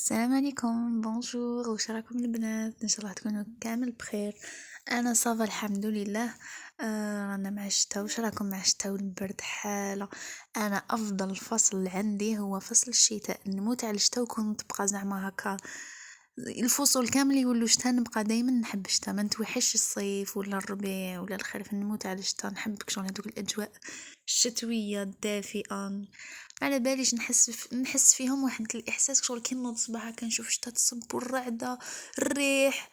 السلام عليكم، بونجور، واش راكم البنات؟ ان شاء الله تكونوا كامل بخير. انا صافا الحمد لله. رانا مع الشتاء. واش راكم مع الشتاء والبرد حاله؟ انا افضل فصل عندي هو فصل الشتاء، نموت على الشتاء وكنت تبقى زعما هكا الفصول كامل يولوا شتاء. نبقى دائما نحب الشتاء، ما نتوحش الصيف ولا الربيع ولا الخريف، نموت على الشتاء. نحب شغل هذوك الاجواء الشتويه الدافئه. على باليش نحس فيهم واحد الاحساس شغل كي نوض صباح كنشوف شتا تصب والرعده الريح،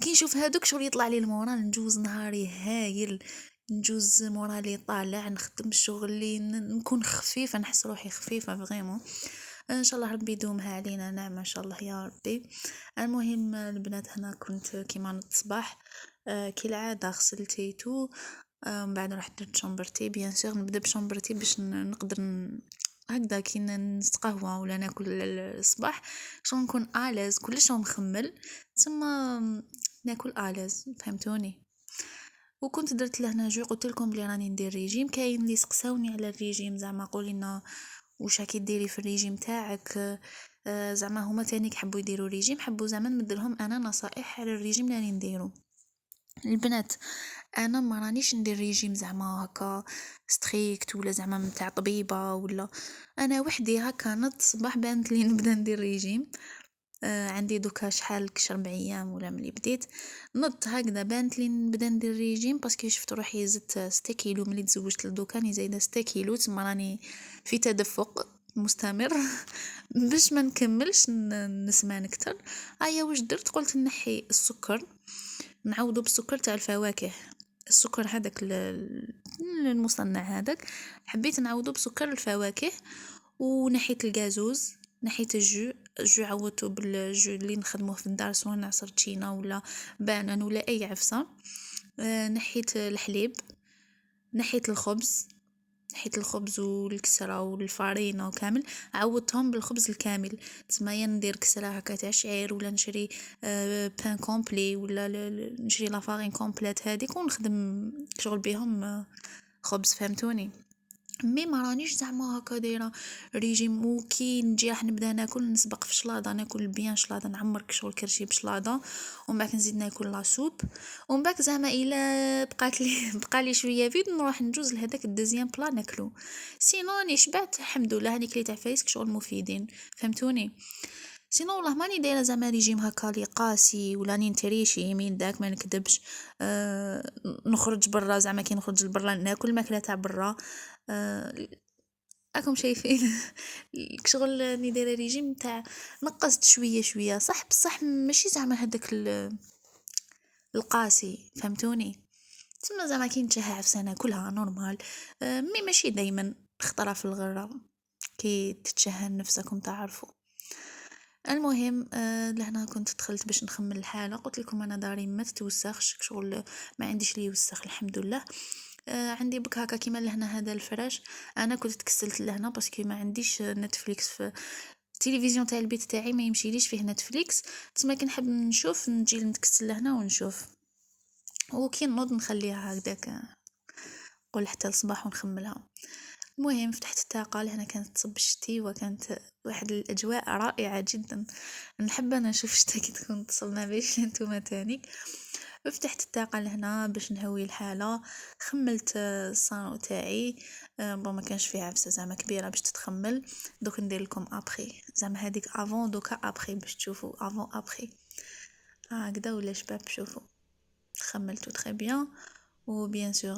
كي نشوف هذوك شغل يطلع لي المورال نجوز نهاري هايل، نجوز مورالي طالع نخدم شغلي، نكون خفيفه، نحس روحي خفيفه فريمون. ان شاء الله ربي يدومها علينا نعمه ان شاء الله يا ربي. المهم البنات، هنا كنت كيما نوض الصباح كالعاده غسلت يدو، من بعد رحت درت شومبرتي. بيان سور نبدا بشومبرتي باش نقدر هكذا كي نتقهوى ولا ناكل الصباح شغل نكون آلاز كلش مخمل، ثم ناكل آلاز، فهمتوني؟ وكنت درت لهنا جو قلت لكم بلي راني ندير ريجيم. كاين اللي سقساوني على الريجيم، زعما قولي لنا واش راكي ديري في الريجيم تاعك. زعما هما تاني حبوا يديروا ريجيم، حبوا زعما نمدلهم انا نصائح على الريجيم اللي راني نديرو. البنات، انا ما رانيش ندير ريجيم زعما هكا ستريكت ولا زعما متاع طبيبه، ولا انا وحدي هكا نض صباح بانت لي نبدا ندير ريجيم. عندي دوكا شحال 4 ايام ولا ملي بديت نض هكذا بانت لي نبدا ندير ريجيم، باسكو شفت روحي زدت 6 كيلو ملي تزوجت لدوكا، راني زايده 6 كيلو، تما راني في تدفق مستمر باش ما نكملش نسمان اكثر. هيا واش درت؟ قلت نحي السكر، نعوضو بالسكر تاع الفواكه. السكر هذاك المصنع هذاك حبيت نعوضو بسكر الفواكه، ونحيت الغازوز، نحيت الجو عوضته بالجو اللي نخدموه في الدار، سواء عصير تشينا ولا بانان ولا اي عفسه. نحيت الحليب، نحيت الخبز، نحيت الخبز والكسره والفارينه وكامل، عوضتهم بالخبز الكامل. تسمى ندير كسره هكا تاع شعير، ولا نشري بان كومبلي، ولا نشري لا فارين كومبليت هذيك ونخدم شغل بهم خبز، فهمتوني؟ مي ما رانيش زعما هكا دايره ريجيم، وكي نجي راح نبدا ناكل نسبق في شلاضه، ناكل بيان شلاضه، نعمر شغل كرشي بشلاضه، ومن بعد نزيد ناكل لا سوب، ومن بعد زعما الا بقالي شويه فيد نروح نجوز لهداك الدوزيام بلا ناكلو. سينو راني شبعت الحمد لله، هاني كليت عفايس شغل مفيدين، فهمتوني؟ سينو والله ماني دايره زعما ريجيم هكا لي قاسي، ولا نتريشي يمين داك ما نكذبش. نخرج برا، زعما كي نخرج لبرا ناكل ماكله تاع برا. راكم شايفين شغل راني دايره ريجيم تاع نقصت شويه شويه، صح بصح ماشي زعما هذاك القاسي، فهمتوني؟ تسمى زعما كي نتشهى عفسه ناكلها نورمال. مي ماشي دايما، خطره في الغره كي تتشهى نفسكم تعرفوا. المهم لهنا كنت دخلت باش نخمل الحاله. قلت لكم انا داري ما تتوسخش شغل، ما عنديش لي يوسخ الحمد لله. عندي بك هكا كيما لهنا هذا الفراش، انا كنت تكسلت لهنا باسكو ما عنديش نتفليكس في التلفزيون تاع البيت تاعي، ما يمشيليش فيه نتفليكس، تسمى كي نحب نشوف نجي نتكسل لهنا ونشوف، وكي نوض نخليها هكذاك قول حتى الصباح ونخملها. المهم فتحت الطاقه لهنا، كانت تصب الشتي وكانت واحد الاجواء رائعه جدا. نحب انا نشوف الشتاء كي تكون تصب، ما بيش نتوما تاني. فتحت الطاقه لهنا باش نهوي الحاله، خملت الصانو تاعي. ما كانش فيه عفسه زعما كبيره باش تتخمل. دوك ندير لكم ابخي، زعما هذيك افون دوكا ابخي باش تشوفوا افون ابخي هكذا ولا شباب. شوفوا خملته تري بيان، وبيان سور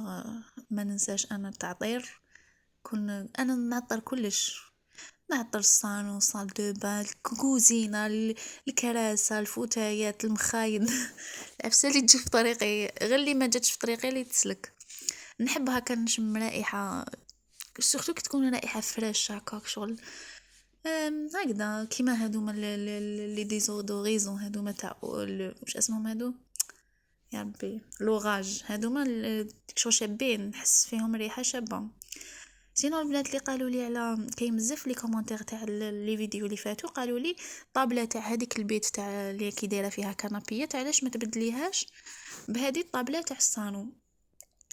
ما ننساش انا التعطير. انا نعطر كلش، نعطر الصالون، صال دو بان، الكوزينه، الكراسه، الفوتايات، المخايد العفسه اللي تجي في طريقي، غير اللي ما جاتش في طريقي اللي تسلك. نحب هكا نشم رائحه، سورتو كي تكون رائحه فريش هكاك شغل. هكذا كيما هادوما لي ديزودوريزون هادوما تاع واش اسمهم هادو يا ربي، لوغاج، هادوما شغل شابين، نحس فيهم ريحه شابه. سينو البنات اللي قالوا لي على كاين بزاف لي كومونتير تاع لي فيديو اللي فاتوا، قالوا لي طابله تاع هذيك البيت تاع اللي كي دايره فيها كنابيات، علاش ما تبدليهاش بهذه الطابله تاع الصالون؟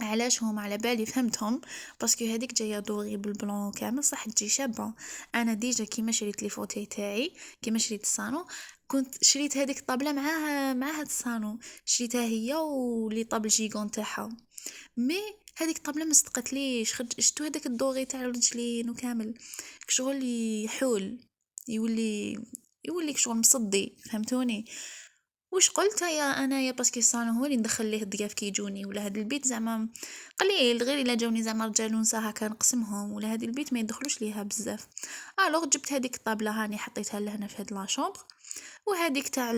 علاش هما على بالي فهمتهم باسكو هذيك جايه دوغي بالبلون كامل صح تجي شابه. انا ديجا كيما شريت لي فوتي تاعي كيما شريت الصالون كنت شريت هذيك الطابله معاها الصالون شريتها هي ولي طابل جيغون تاعها. مي هذيك الطابله ما صدقتليش شتو هذاك الدوغي تاع الرجلين وكامل كشغل يحول يولي كشغل مصدي فهمتوني. واش قلت يا انايا باسكو الصالون هو اللي ندخل ليه الضياف كي يجوني ولا هاد البيت زعما قليل غير الا جاوني زعما رجال ونساء هكا نقسمهم ولا هاد البيت ما يدخلوش ليها بزاف. الوغ جبت هذيك الطابله هاني حطيتها لهنا في هاد لاشومبر وهذيك تاع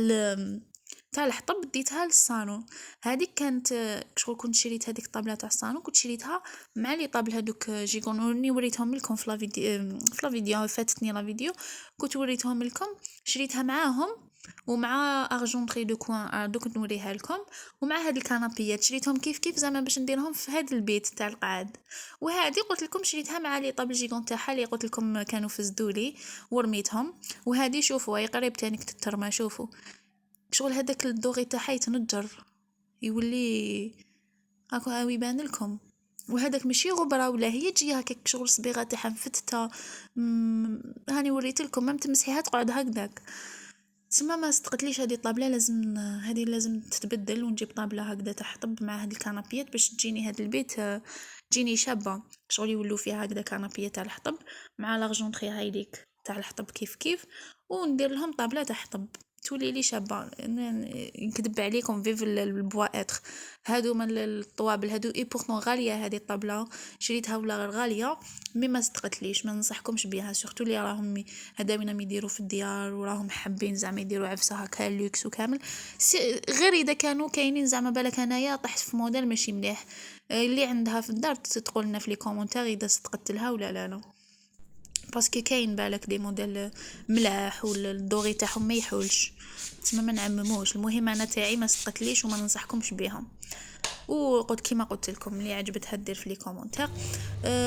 الحطب ديتها للصالون. هذيك كانت شغل كنت شريت هذيك الطابله تاع الصالون كنت شريتها مع لي طابل هذوك جيغونورني وريتهم لكم في لا فيديو فاتتني لا فيديو كنت وريتهم لكم شريتها معاهم ومع ارجونتري دو كوان دوك نوريها لكم ومع هاد الكنابيات شريتهم كيف زعما باش نديرهم في هاد البيت تاع القعاد. وهذه قلت لكم شريتها مع لي طابل جيغون تاعها اللي قلت لكم كانوا فزدولي ورميتهم. وهذه شوفوا هي قريب تانيك تترمى شوفوا شغل هذاك الدوغي تاعها يتنجر يولي هاكو يبان لكم. وهذاك ماشي غبره ولا هي تجي هكاك شغل صبيغه تاعها مفتته هاني وريت لكم ما تمسحيها تقعد هكذاك. تسمى ما صدقتليش هذه الطابله لازم تتبدل ونجيب طابله هكذا تحطب مع هاد الكنابيات باش تجيني هاد البيت تجيني شابه شغل يولوا فيها هكذا كنابيات تاع الحطب مع لارجونتري هايديك تاع الحطب كيف وندير لهم طابله تاع حطب تولي لي شابه. نكذب عليكم فيف البوا اتر هادو من الطوابل هادو اي بورتون غاليه هذه الطابله شريتها ولا غاليه مي ما صدقتليش ما ننصحكمش بها سورتو اللي راهم هذا وين يديروا في الديار وراهم حابين زعما يديروا عفسه هكا لوكس وكامل غير اذا كانوا كاينين زعما بالك انايا طحت في موديل ماشي مليح اللي عندها في الدار تقول لنا في لي كومونتير اذا صدقت لها ولا لا باسكو كاين بالك دي موديل ملاح ولا الدوغي تاعهم ما يحولش تسمى ما نعمموش. المهم انا تاعي ما صدقتليش وما ننصحكمش بهم. وقلت كيما قلت لكم اللي عجبتها دير في لي كومونتير.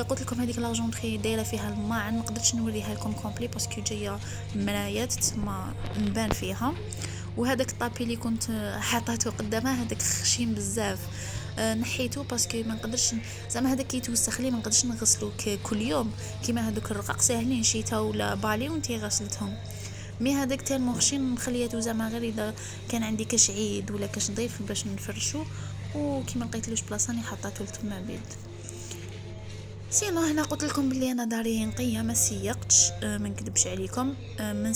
قلت لكم هذيك لارجونتري دايره فيها الماعن ما قدرتش نوريها لكم كومبلي باسكو جايه مرايات تسمى نبان فيها. وهذاك الطابي اللي كنت حاطاته قدامها هذاك خشين بزاف نحيته باسكو ما نقدرش زعما هذاك يتوسخ لي ما نقدرش نغسلو كل يوم كيما هذوك الرقاق ساهلين شيتا ولا بالي وانتي غسلتهم. مي هذاك تاع المخشين مخليته زعما غير اذا كان عندي كاش عيد ولا كاش ضيف باش نفرشو وكيما لقيتلوش بلاصه راني حطيته لتما بيد. سينو هنا قلت لكم بلي انا داري نقيه ما سيقتش ما نكذبش عليكم ما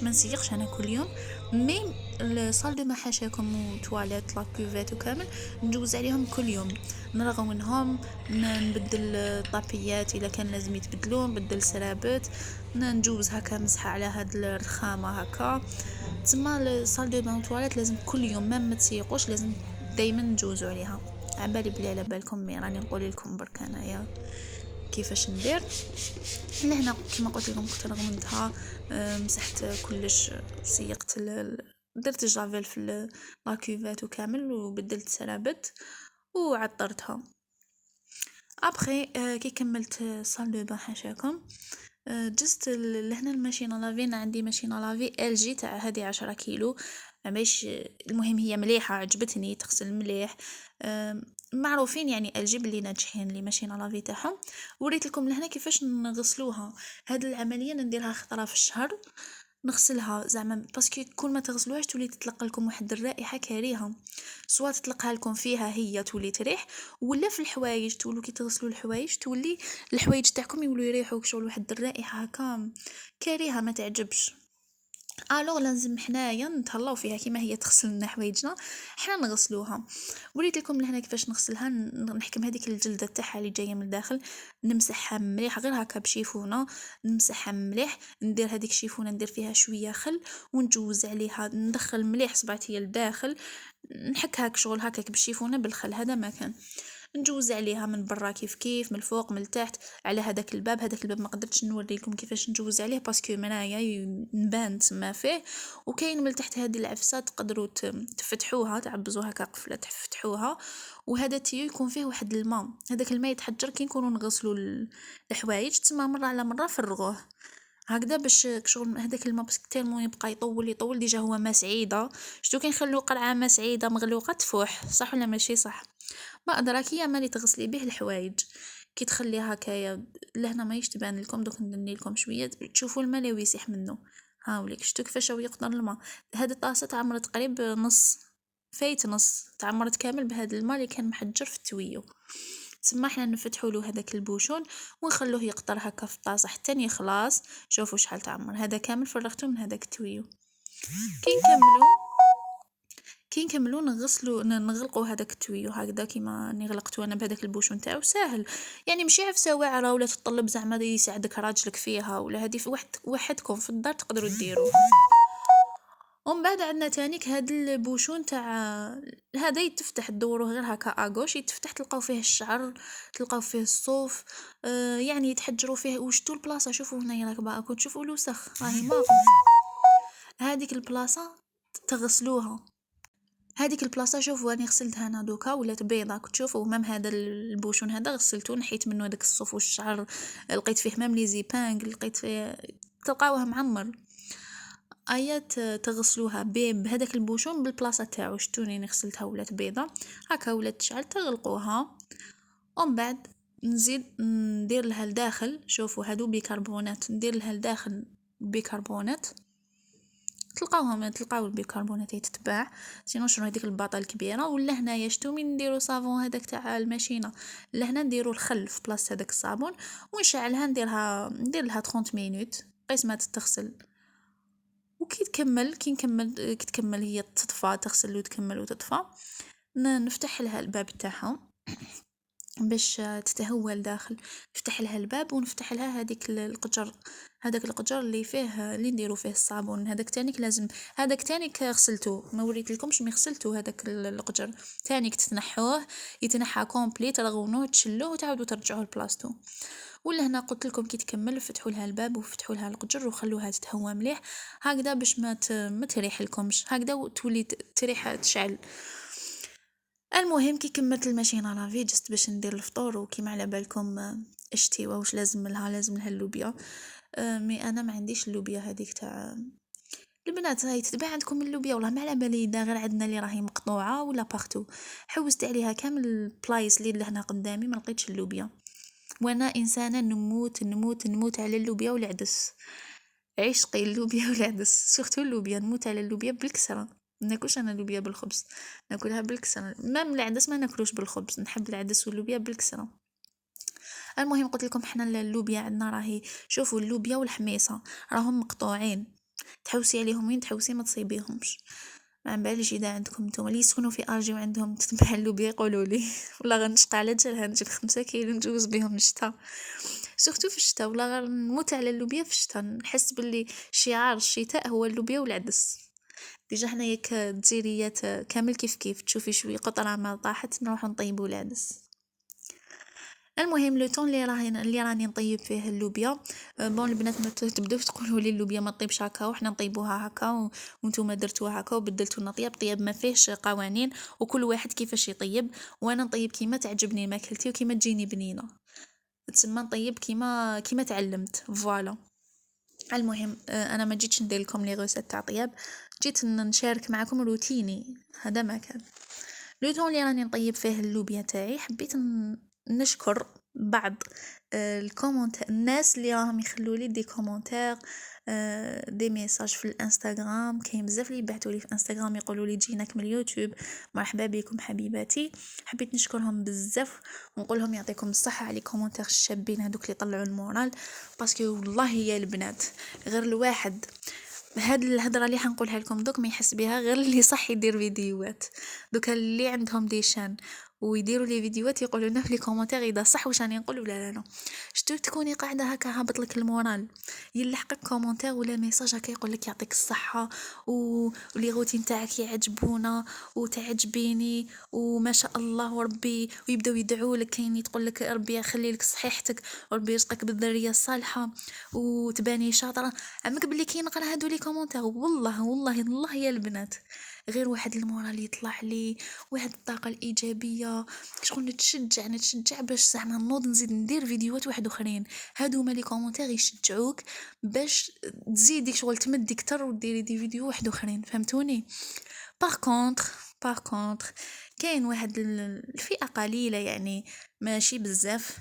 نسيقش انا كل يوم. مي الصال دو محاشاكم وتواليت لا كوفيت وكامل نجوز عليهم كل يوم نرغو منهم نبدل طابيات اذا كان لازم يتبدلوا نبدل سرابت نجوز هكا مسحه على هاد الرخامه هكا. تسمى الصال دو بان تواليت لازم كل يوم ما تسيقوش لازم دائما نجوزوا عليها. عبالي بلي على بالكم مي راني نقول لكم برك انايا كيفاش ندير. لهنا كما قلت لكم كنت رغمتها مسحت كلش سيقت درت الجافيل في لاكوفات وكامل وبدلت سرابت وعطرتها. ابخي كي كملت صال دو بان حاشاكم جست لهنا الماشينه لافي عندي ماشينه لافي ال جي تاع هذه 10 كيلو ماش المهم هي مليحه عجبتني تغسل مليح معروفين يعني الجيب اللي ناجحين اللي ماشيين لافي تاعهم. وريت لكم لهنا كيفاش نغسلوها. هاد العمليه نديرها خطره في الشهر نغسلها زعما باسكو كل ما تغسلوهاش تولي تطلق لكم واحد الرائحه كريهه سواء تطلقها لكم فيها هي تولي تريح ولا في الحوايج تولوا كي تغسلوا الحوايج تولي الحوايج تاعكم يولوا يريحوا شغل واحد الرائحه هكا كريهه ما تعجبش. الوغ لازم حنايا نتهلاو فيها كيما هي تغسل لنا حوايجنا حنا نغسلوها. وريت لكم لهنا كيفاش نغسلها نحكم هذيك الجلده تاعها اللي جايه من الداخل نمسحها مليح غير هكا بشيفونه نمسحها مليح ندير هذيك الشيفونه ندير فيها شويه خل ونجوز عليها ندخل مليح صبعتي لداخل نحك هاك شغل هكاك بالشيفونه بالخل هذا ما كان نجوز عليها من برا كيف من الفوق من التحت على هذاك الباب ما قدرتش نوري لكم كيفاش نجوز عليه باسكو منايا نبان تما فيه. وكاين من تحت هذه العفسه تقدروا تفتحوها تعبزوها كقفله تفتحوها وهذا تيو يكون فيه واحد الماء هذاك الماء يتحجر كي نكونوا نغسلوا الحوايج تما مره على مره فرغوه هكذا باش شغل هذاك الماء باسكو تالمون يبقى يطول ديجا هو ما سعيده. شتو كي نخلو قرعه ما سعيده مغلوقه تفوح، صح ولا ماشي صح؟ ما ادراك هي مالي تغسلي به الحوايج كي تخليها هكايا لهنا ما تبان لكم. دوك ندني لكم شويه تشوفوا الماء اللي يسيح منه. هاوليك شتو كيفاش هو يقطر الماء. هذه الطاسه تعمرت قريب نص، فايت نص تعمرت كامل بهذا الماء اللي كان محجر في التويو. تسمى حنا نفتحوا له هذاك البوشون ونخلوه يقطر هكا في الطاسه حتى يخلص. شوفوا شحال تعمر هذا كامل فرغته من هذاك التويو. كي نكملوا نغلقوا هذاك التويو هكذا كيما راني غلقته انا بهذاك البوشون تاعو ساهل. يعني ماشي عفسه واعره ولا تطلب زعما يساعدك راجلك فيها ولا هذه في وحدكم في الدار تقدروا ديروها. ومن بعد عندنا تانيك هاد البوشون تاع هذا يتفتح تدوروه غير هكا اغوش يتفتح تلقاو فيه الشعر تلقاو فيه الصوف. يعني يتحجروا فيه وشتو البلاصه. شوفوا هنايا راك باكو تشوفوا الوسخ راهي ماكو. هذيك البلاصه تغسلوها. هذيك البلاصه شوفوا راني غسلتها انا دوكا ولات بيضه. كنت تشوفوا مام هذا البوشون هذا غسلته نحيت منه هذاك الصوف والشعر. لقيت فيه مام لي زيبانغ لقيت فيه تلقاوه معمر. ايات تغسلوها بهذاك البوشون بالبلاصه تاعو. شتوني غسلتها ولات بيضه هكا ولات تشعل تغلقوها. ومن بعد نزيد ندير لها الداخل. شوفوا هادو بيكربونات ندير لها الداخل بيكربونات. تلقاو البيكربونات تتباع سينو شنو هذيك الباطه الكبيره. ولا هنايا شتو من نديرو صابون هذاك تاع الماشينه لهنا نديرو الخل في بلاصه هذاك الصابون ونشعلها ندير لها 30 مينوت قيس ما تتغسل. وكي تكمل هي تطفى تغسل وتكمل وتطفى نفتح لها الباب تاعها باش تتهوى لداخل. نفتح لها الباب ونفتح لها هذاك القجر اللي فيه اللي نديرو فيه الصابون. هذاك تانيك لازم هذاك تانيك غسلته ما وريت لكمش مي غسلته. هذاك القجر تانيك تتنحوه يتنحى كومبلي ترغونوه تشلوه وتعاودوا ترجعوه لبلاصتو. ولا هنا قلت لكم كي تكمل فتحوا لها الباب وفتحوا لها القجر وخلوها تتهوى مليح هكذا باش ما تريح لكمش هكذا تولي تريح تشعل. المهم كي كملت الماشينه لافي جست باش ندير الفطور. وكيما على بالكم اشتيوا واش لازم لها اللوبيا. مي انا ما عنديش اللوبيا هذيك تاع البنات. هاي تتباع عندكم اللوبيا والله ما على بالي دا غير عندنا اللي راهي مقطوعه ولا باختو. حوست عليها كامل البلايص اللي لهنا قدامي ما لقيتش اللوبيا. وانا انسانه نموت على اللوبيا والعدس. عشقي اللوبيا والعدس سورتو اللوبيا نموت على اللوبيا بالكسره. ناكلش انا اللوبيا بالخبز ناكلها بالكسره. مام العدس ما ناكلوش بالخبز نحب العدس واللوبيا بالكسره. المهم قلت لكم حنا اللوبيا عندنا راهي شوفوا اللوبيا والحميصه راهم مقطوعين تحوسي عليهم وين تحوسي ما تصيبيهمش. ما باليش اذا عندكم نتوما اللي يسكنوا في ارجي وعندهم تتباع اللوبيا يقولوا لي ولا غنشق على جالها نجيب 5 كيلو نجوز بهم الشتاء سورتو في الشتاء. ولا نموت على اللوبيا في الشتاء. نحس باللي شعار الشتاء هو اللوبيا والعدس. ديجا حنايا كجزيريات كامل كيف تشوفي شويه قطره ما طاحت نروح نطيبوا العدس. المهم لو طون اللي راني نطيب فيه اللوبيا. بون البنات ما تبداوش تقولوا لي اللوبيا ما طيبش هكا وحنا نطيبوها هكا وانتم درتوها هكا وبدلتوا لنا طياب ما فيهش قوانين وكل واحد كيفاش يطيب. وانا نطيب كيما تعجبني ماكلتي وكيما تجيني بنينه. تسمى نطيب كيما تعلمت فوالا. المهم انا ما جيتش ندير لكم لي غوسيت تاع طياب جيت نشارك معكم روتيني. هذا ما كان لو طون اللي راني نطيب فيه اللوبيا تاعي. حبيت نشكر بعض الناس اللي راهم يخلوا لي دي كومونتير دي ميساج في الانستغرام. كاين بزاف اللي يبعثوا لي في انستغرام يقولوا لي جيناك من اليوتيوب مرحبا بكم حبيباتي. حبيت نشكرهم بزاف ونقول لهم يعطيكم الصحه على كومونتير الشابين هذوك اللي طلعوا المورال باسكو والله يا البنات غير الواحد هاد الهضره اللي حنقولها لكم دوك ما يحس بها غير اللي صح يدير فيديوهات. دوك اللي عندهم دي شان ويديروا لي فيديوهات يقولوا لنا في لي كومونتير اذا صح واش راني نقول ولا لا. شتو تكوني قاعده هكا هابط لك المورال يلحقك كومونتير ولا ميساج هكا يقول لك يعطيك الصحه ولي روتين تاعك يعجبونا وتعجبيني وما شاء الله وربي ويبداو يدعوا لك. كاين تقول لك ربي يخلي لك صحيحتك وربي يرزقك بالذريه الصالحه وتباني شاطره. عمك بلي كي نقرا هادو لي كومونتير والله يا البنات غير واحد المورال يطلع لي، واحد الطاقه الايجابيه، شغل نتشجع باش زعما نوض نزيد ندير فيديوهات واحد اخرين. هادو هما لي كومونتير يشجعوك باش تزيدي شغل تمدي اكثر وديري دي فيديو واحد اخرين، فهمتوني؟ باغ كونطخ كاين واحد الفئه قليله يعني ماشي بزاف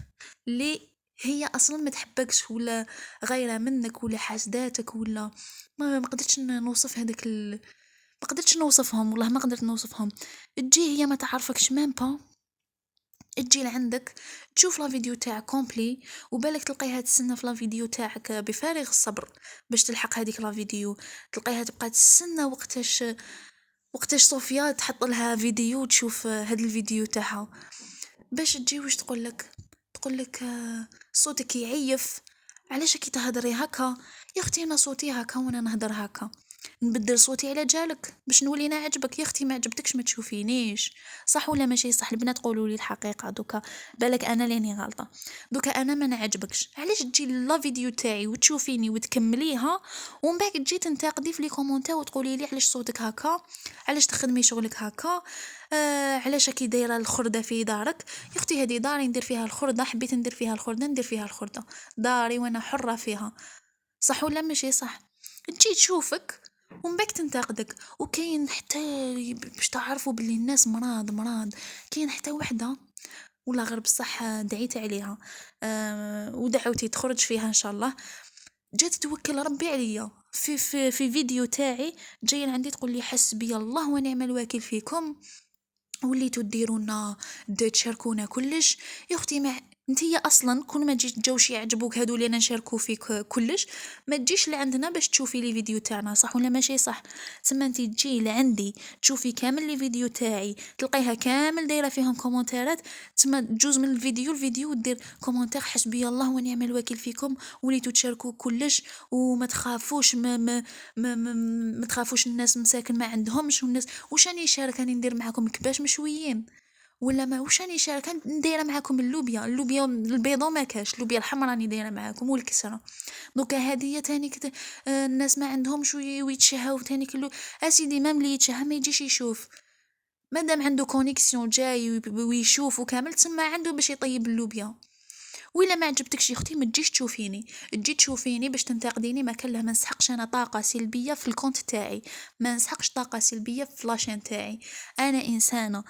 اللي هي اصلا ما تحبكش ولا غايره منك ولا حاسداتك ولا ما قدرتش نوصف ما قدرتش نوصفهم، والله ما قدرت نوصفهم. تجي هي ما تعرفكش ميم با، تجي لعندك تشوف لا فيديو تاعك كومبلي وبالك تلقيها تستنى في لا فيديو تاعك بفارغ الصبر باش تلحق هذيك لا فيديو، تلقيها تبقى تستنى وقتاش صوفيا تحط لها فيديو تشوف هاد الفيديو تاعها باش تجي واش تقولك صوتك يعيف، علاش كي تهضري هكا يا اختي؟ انا صوتي هكا وانا نهضر هكا، نبدل صوتي على جالك باش نولي نعجبك يا اختي؟ ما عجبتكش ما تشوفينيش، صح ولا ماشي صح؟ البنات قولوا لي الحقيقه دوكا، بالك انا لاني غلطه، دوكا انا ما نعجبكش علاش تجي لا فيديو تاعي وتشوفيني وتكمليها ومن بعد تجي تنتقدي في لي كومونتير وتقولي لي علاش صوتك هكا، علاش تخدمي شغلك هكا، علاش كي دايره الخرده في دارك؟ يا اختي هذه داري ندير فيها الخرده، حبيت ندير فيها الخرده ندير فيها الخرده، داري وانا حره فيها، صح ولا ماشي صح؟ تجي تشوفك ومن بعد تنتقدك. وكاين حتى باش تعرفوا باللي الناس مرض، كاين حتى وحده ولا غير بصح دعيت عليها ودعوتي تخرج فيها ان شاء الله، جات توكل ربي عليا في فيديو تاعي جايه عندي تقول لي حسبي الله ونعم الوكيل فيكم، وليتو ديرونا تشاركونا كلش. يا اختي ما نتيا اصلا كون ما تجوش يعجبوك هادو اللي انا نشاركو فيك كلش ما تجيش لعندنا باش تشوفي لي فيديو تاعنا، صح ولا ماشي صح؟ تسمى انت تجي لعندي تشوفي كامل لي فيديو تاعي تلقيها كامل دايره فيهم كومونتيرات، تسمى تجوز من الفيديو ودير كومونتير حسبي الله ونعم الوكيل فيكم، وليتو تشاركو كلش وما تخافوش ما تخافوش الناس مساكن ما عندهمش، والناس واش راني شارك راني ندير معاكم كباش مشويين ولا ما واش راني شارك ندير معاكم اللوبيا البيضاء ما كاش، اللوبيا الحمراء راني دايره معاكم والكسره، دوكا هذه تاني الناس ما عندهمش ويتشهاو تاني كله اسيدي مام اللي يتشهى ما يجيش يشوف، مادام عنده كونيكسيون جاي ويشوف وكامل تسمى عنده باش يطيب اللوبيا. وإلا ما عجبتكش يا اختي ما تجيش تشوفيني، تجي تشوفيني باش تنتقديني ما كان له، ما نسحقش انا طاقه سلبيه في الكونت تاعي، ما نسحقش طاقه سلبيه في لاشين تاعي، انا انسانه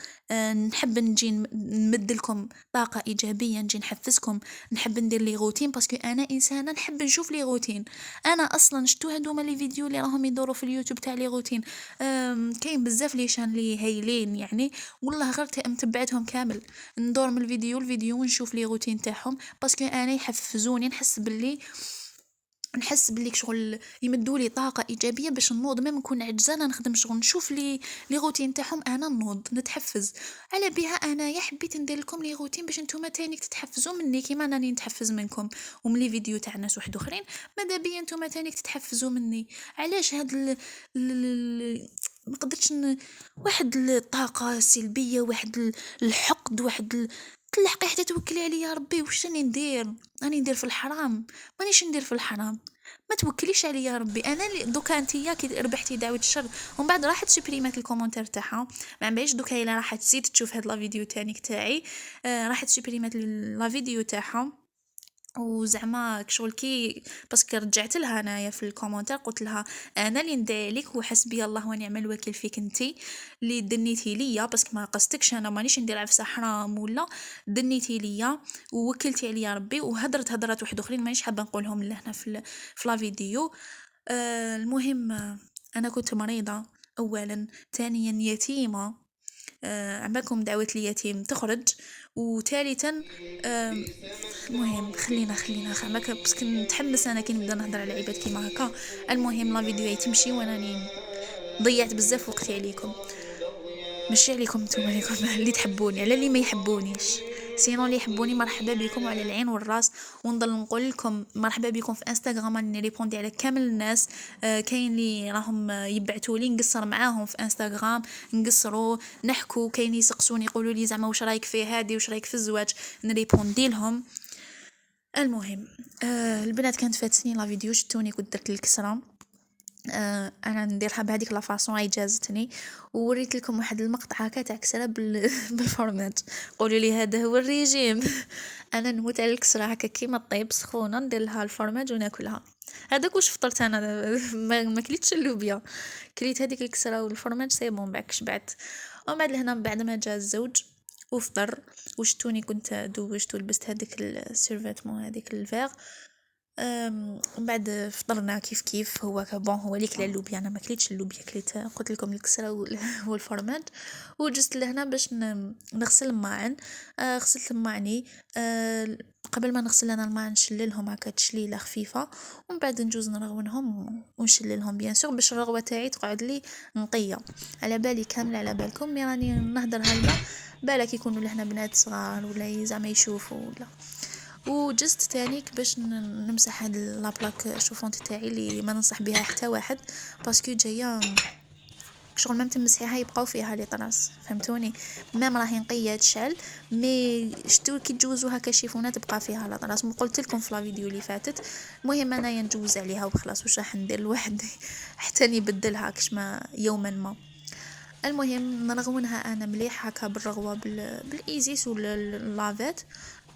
نحب نجي نمد لكم طاقه ايجابيه، نجي نحفزكم، نحب ندير لي روتين باسكو انا انسانه نحب نشوف لي روتين. انا اصلا شتو هذوما لي فيديو اللي راهم يدوروا في اليوتيوب تاع لي روتين، كاين بزاف لي شان لي هايلين يعني، والله غير متبعتهم كامل، ندور من الفيديو ونشوف لي روتين تاعهم باسكو انا يحفزوني، نحس باللي شغل يمدولي طاقه ايجابيه باش نوض، ما نكون عجزانه نخدم شغل نشوف لي روتين تاعهم انا نوض نتحفز على بها. انا يا حبيت ندير لكم لي روتين باش نتوما تاني تتحفزوا مني كيما راني نتحفز منكم، ومن لي فيديو تاع ناس واحد اخرين ماذا بيا نتوما تاني تتحفزوا مني. علاش هاد ما قدرتش واحد الطاقه السلبيه، واحد الحقد، تلحقي حتى توكلي عليا يا ربي واش راني ندير؟ راني ندير في الحرام؟ مانيش ندير في الحرام، ما توكليش عليا يا ربي. انا اللي دوكا انتيا كي ربحتي دعوه الشر ومن بعد راحت سوبريمات الكومونتير تاعها، ما باليش دوكا الا راح تزيد تشوف هاد لا فيديو تاعي راحت سوبريمات لا فيديو تاعها، وزعما شغل كي باسكو رجعت لها انايا في الكومونتير قلت لها انا اللي ندعي لك وحسبي الله ونعم الوكيل فيك انتي اللي دنيتي ليا، باسكو ما قصدكش انا مانيش ندير عفسه حرام ولا دنيتي ليا ووكلتي عليا ربي، وهدرت هضرات واحد اخرين مانيش حابه نقولهم لهنا في لا فيديو. المهم انا كنت مريضه اولا، ثانيا يتيمه، عباكم دعوة اليتيم تخرج، وثالثا المهم خلينا عباك باسكو نتحمس انا كي نبدا نهضر على عباد كيما هكا. المهم لا فيديو تمشي وانا ضيعت بزاف وقتي عليكم، ماشي عليكم نتوما اللي تحبوني، على اللي ما يحبونيش، سينو اللي يحبوني مرحبا بكم على العين والراس. ونضل نقول لكم مرحبا بكم في انستغرام، راني ريبوندي على كامل الناس، كاين اللي راهم يبعثوا لي نقصر معاهم في انستغرام، نقصروا نحكوا، كاين يسقسوني يقولوا لي زعما واش رايك في هادي واش رايك في الزواج، نريبوندي لهم. المهم البنات كانت فاتني لا فيديو شتوني كنت درت الكسره، انا نديرها بهذيك لا فاصون هاي جازتني. ووريت لكم واحد المقطع هكا تاع كسره بالفورماج. قولوا لي هذا هو الريجيم؟ انا نموت على الكسره هكا كيما طيب سخونه ندير لها الفورماج وناكلها. هذاك واش فطرت انا. ما كليتش اللوبيا، كليت هذيك الكسره والفورماج سي بون بعد شبعت. ومن بعد لهنا بعد ما جا الزوج وفطر وشتوني كنت دوجت ولبست هذيك السيرفيتمون هذيك الفيغ. ومن بعد فطرنا كيف كيف. هو بون هو اللي كلا اللوبيا، انا ما كليتش اللوبيا، كليت قلت لكم الكسره والفرماج. وجست لهنا باش نغسل الماعن. غسلت الماعني. قبل ما نغسل انا الماعن نشللهم هكا تشليله خفيفه، ومن بعد نجوز نرغونهم ونشللهم بيان سور باش الرغوه تاعي تقعد لي نقيه. على بالي كامل على بالكم مي راني نهضر هكذا بالك يكونوا لهنا بنات صغار ولا زعما يشوفوا ولا. وجست تانيك باش نمسح هاد لابلاك شوفونت تاعي اللي ما ننصح بها حتى واحد باسكو جايه شغل ما تمسحيها يبقاو فيها لي طراس، فهمتوني؟ ميم راهي نقيه تشعل مي شتو كي تجوزوها كشيفونه تبقى فيها لا طراس. قلت لكم في لا فيديو اللي فاتت. المهم انايا نجوز عليها وخلاص، واش راح ندير الواحد حتى نبدلها كش ما يوما ما. المهم نرغونها انا مليح هكا بالرغوه بالايزيس ولا اللافيت.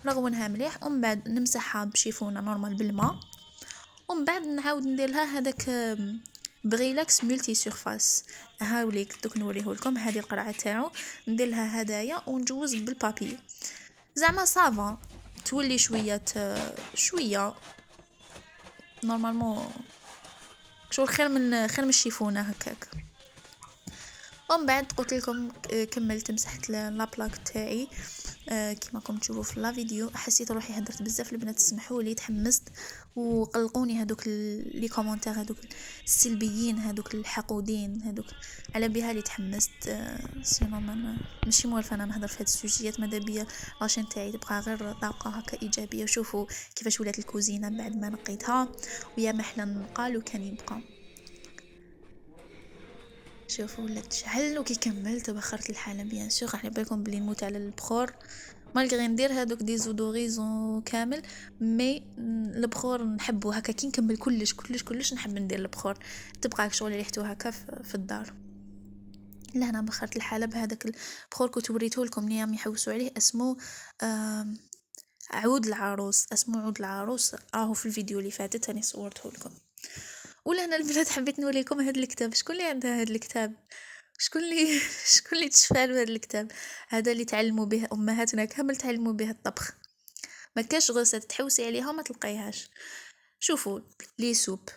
نرغونها مليح ومن بعد نمسحها بشيفونه نورمال بالماء. ومن بعد نعاود ندير لها هذاك بريلاكس ملتي سيرفاس. هاوليك دوك نوريه لكم هذه القرعه تاعو ندير لها هدايا ونجوز بالبابي زعما صافا تولي شويه نورمالمون شو خير من الشيفونه هكاك. ومن بعد قلت لكم كملت مسحت لابلاك تاعي. كما راكم تشوفوا في لا فيديو. حسيت روحي هدرت بزاف البنات تسمحوا لي تحمست وقلقوني هذوك لي كومونتير هذوك السلبيين هذوك الحقودين هذوك على بها لي تحمست. سينو ماشي موالفه انا نهضر في هاد السوجيات ماذا بيا لاشين تاعي تبقى غير طاقه هكا ايجابيه. وشوفوا كيفاش ولات الكوزينه بعد ما نقيتها ويا محلى نبقى لو كان يبقى. شوفوا ولات تشعل وكي كملت بخرت الحاله بيان سور. على بالكم بلي نموت على البخور مالغري ندير هذوك دي زودوريزون كامل مي البخور نحبو هكا كي نكمل كلش نحب ندير البخور تبقى شغل ريحتو هكا في الدار. لهنا بخرت الحاله بهذاك البخور كنت وريته لكم نيام يحوسوا عليه اسمه عود العروس. اسمه عود العروس راهو في الفيديو اللي فاتت راني صورته لكم. ولهنا البنات حبيت نوريكم هذا الكتاب. شكون اللي عنده هذا الكتاب؟ شكون اللي تشفى له هذا الكتاب؟ هذا اللي تعلموا به امهاتنا كامل تعلموا به الطبخ. ما كاش غوسات تحوسي عليها ما تلقيهاش. شوفوا لي سوب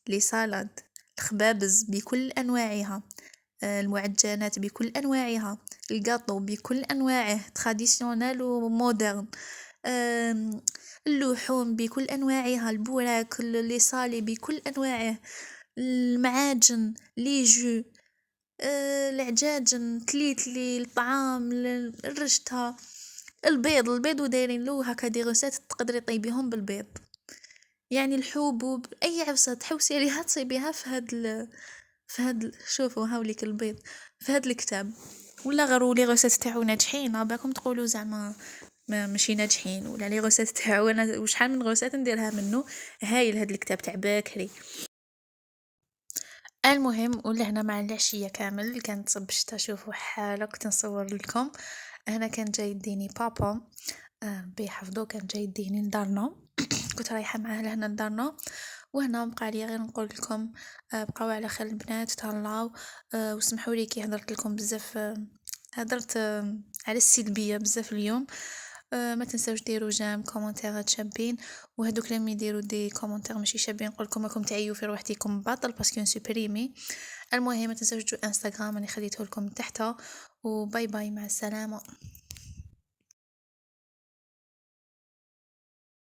لي سالاد الخبابز بكل انواعها المعجنات بكل انواعها الجاطو بكل انواعه تراديسيونال ومودرن اللحوم بكل انواعها البوراك لي صالي بكل انواعه المعاجن لي جو العجاجن تليتلي الطعام الرشتة البيض ودايرين له هكا دي غوسات تقدري طيبيهم بالبيض. يعني الحبوب اي عفسه تحوسي عليها تصيبيها في هاد شوفوا هاوليك البيض في هاد الكتاب. ولا غير لي غوسات تاعو ناجحين باكم تقولوا زعما ماشي ناجحين ولا لي غوسات تاعو انا وشحال من غوسات نديرها منه. هايل هاد الكتاب تاع باكري. المهم ولا هنا مع العشيه كامل كانت صبشتها. شوفوا حاله كنت نصور لكم. هنا كان جاي يديني بابا بيحفظو كان جاي يديني لدارنا. كنت رايحه معاه لهنا لدارنا. وهنا بقى لي غير نقول لكم بقاو على خير البنات تهلاو. وسمحوا لي كي هضرت لكم بزاف هضرت على السلبيه بزاف اليوم. ما تنساوش ديروا جيم كومونتيرات شابين وهذوك لما يديروا دي كومونتير ماشي شابين نقول لكم راكم تعيوا في روحتكم باطل باسكو نسوبريمي. المهم ما تنساوش انستغرام راني خليته لكم تحت. وباي باي مع السلامه.